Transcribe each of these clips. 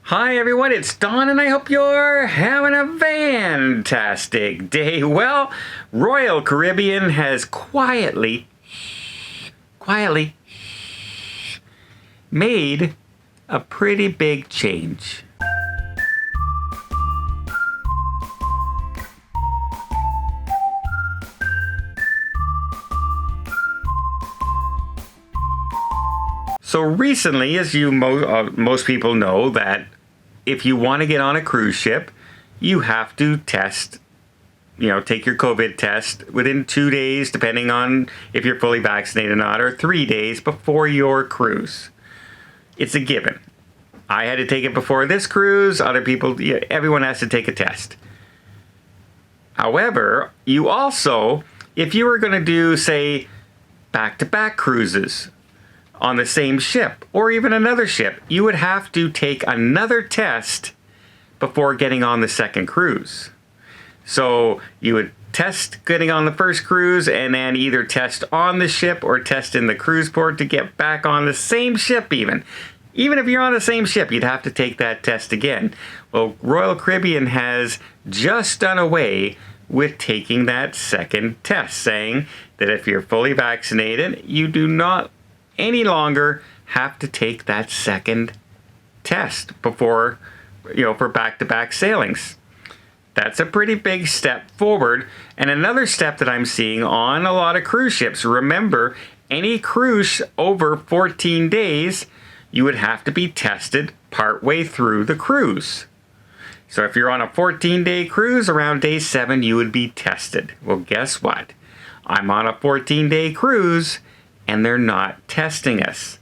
Hi everyone, it's Don and I hope you're having a fantastic day. Well, Royal Caribbean has quietly made a pretty big change. So recently, as you most people know, that if you want to get on a cruise ship, you have to test, take your COVID test within 2 days, depending on if you're fully vaccinated or not, or 3 days before your cruise. It's a given. I had to take it before this cruise. Other people, everyone has to take a test. However, you also, if you were going to do, say, back-to-back cruises on the same ship or even another ship, you would have to take another test before getting on the second cruise. So you would test getting on the first cruise and then either test on the ship or test in the cruise port to get back on the same ship even. Even if you're on the same ship, you'd have to take that test again. Well, Royal Caribbean has just done away with taking that second test, saying that if you're fully vaccinated, you do not any longer have to take that second test before, for back-to-back sailings. That's a pretty big step forward. And another step that I'm seeing on a lot of cruise ships, remember, any cruise over 14 days, you would have to be tested partway through the cruise. So if you're on a 14-day cruise, around day 7, you would be tested. Well, guess what? I'm on a 14-day cruise, and they're not testing us.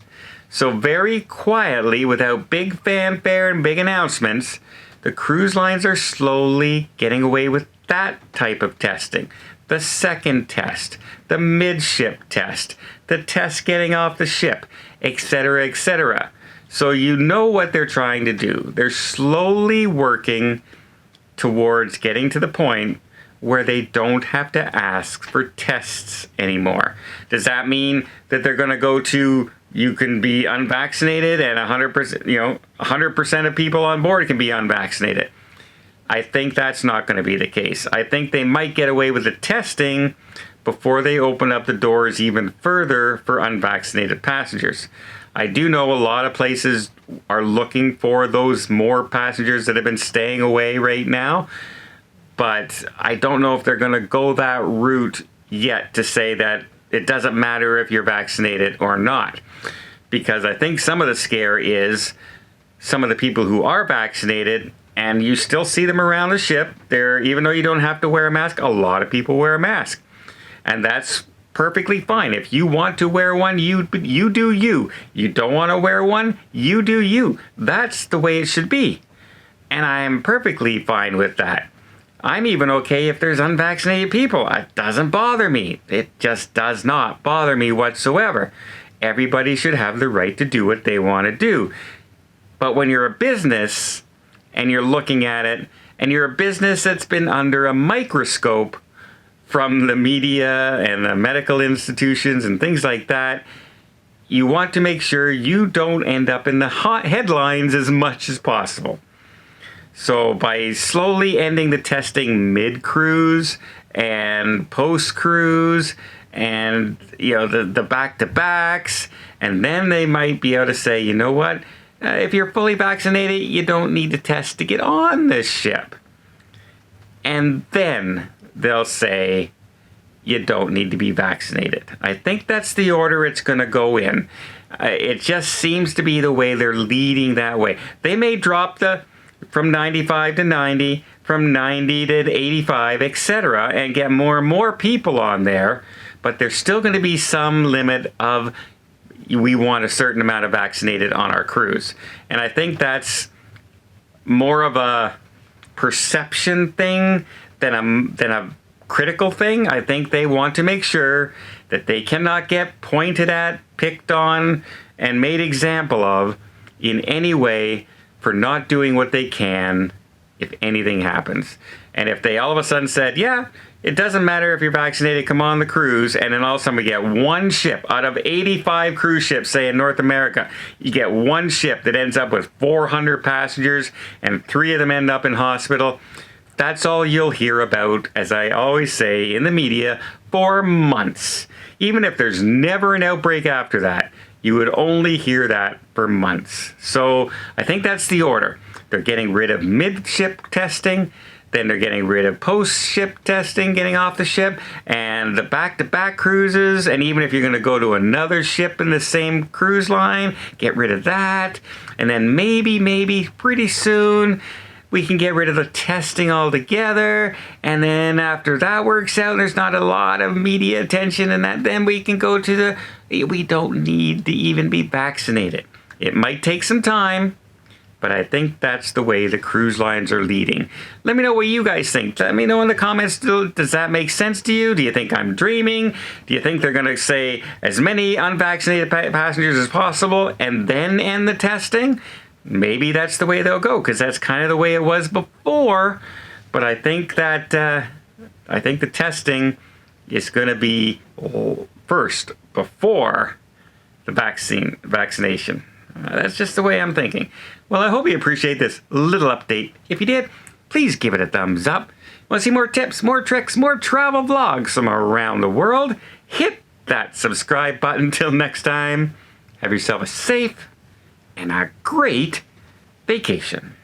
So very quietly, without big fanfare and big announcements, the cruise lines are slowly getting away with that type of testing. The second test, the midship test, the test getting off the ship, etc., etc. So you know what they're trying to do. They're slowly working towards getting to the point where they don't have to ask for tests anymore. Does that mean that they're going to go to, you can be unvaccinated and 100%, 100% of people on board can be unvaccinated? I think that's not going to be the case. I think they might get away with the testing before they open up the doors even further for unvaccinated passengers. I do know a lot of places are looking for those more passengers that have been staying away right now. But I don't know if they're going to go that route yet to say that it doesn't matter if you're vaccinated or not. Because I think some of the scare is some of the people who are vaccinated, and you still see them around the ship. Even though you don't have to wear a mask, a lot of people wear a mask. And that's perfectly fine. If you want to wear one, you do you. You don't want to wear one, you do you. That's the way it should be. And I'm perfectly fine with that. I'm even okay if there's unvaccinated people. It doesn't bother me. It just does not bother me whatsoever. Everybody should have the right to do what they want to do. But when you're a business and you're looking at it, and you're a business that's been under a microscope from the media and the medical institutions and things like that, you want to make sure you don't end up in the hot headlines as much as possible. So by slowly ending the testing mid-cruise and post-cruise and, the back-to-backs, and then they might be able to say, you know what, if you're fully vaccinated, you don't need to test to get on this ship. And then they'll say, you don't need to be vaccinated. I think that's the order it's going to go in. It just seems to be the way they're leading that way. They may drop from 95 to 90, from 90 to 85, etc., and get more and more people on there, but there's still going to be some limit of, we want a certain amount of vaccinated on our cruise. And I think that's more of a perception thing than a critical thing. I think they want to make sure that they cannot get pointed at, picked on, and made example of in any way for not doing what they can if anything happens. And if they all of a sudden said, yeah, It doesn't matter if you're vaccinated, come on the cruise, and then all of a sudden we get one ship out of 85 cruise ships, say in North America, you get one ship that ends up with 400 passengers and 3 of them end up in hospital. That's all you'll hear about, as I always say, in the media for months. Even if there's never an outbreak after that, you would only hear that for months. So I think that's the order. They're getting rid of mid-ship testing. Then they're getting rid of post-ship testing, getting off the ship, and the back-to-back cruises. And even if you're going to go to another ship in the same cruise line, get rid of that. And then maybe pretty soon, we can get rid of the testing altogether. And then after that works out, there's not a lot of media attention and that, then we can go to we don't need to even be vaccinated. It might take some time, but I think that's the way the cruise lines are leading. Let me know what you guys think. Let me know in the comments. Does that make sense to you? Do you think I'm dreaming? Do you think they're going to say as many unvaccinated passengers as possible and then end the testing? Maybe that's the way they'll go, because that's kind of the way it was before. But I think that the testing is going to be first before the vaccination. That's just the way I'm thinking. Well, I hope you appreciate this little update. If you did, please give it a thumbs up. Want to see more tips, more tricks, more travel vlogs from around the world? Hit that subscribe button. Till next time, have yourself a safe and a great vacation.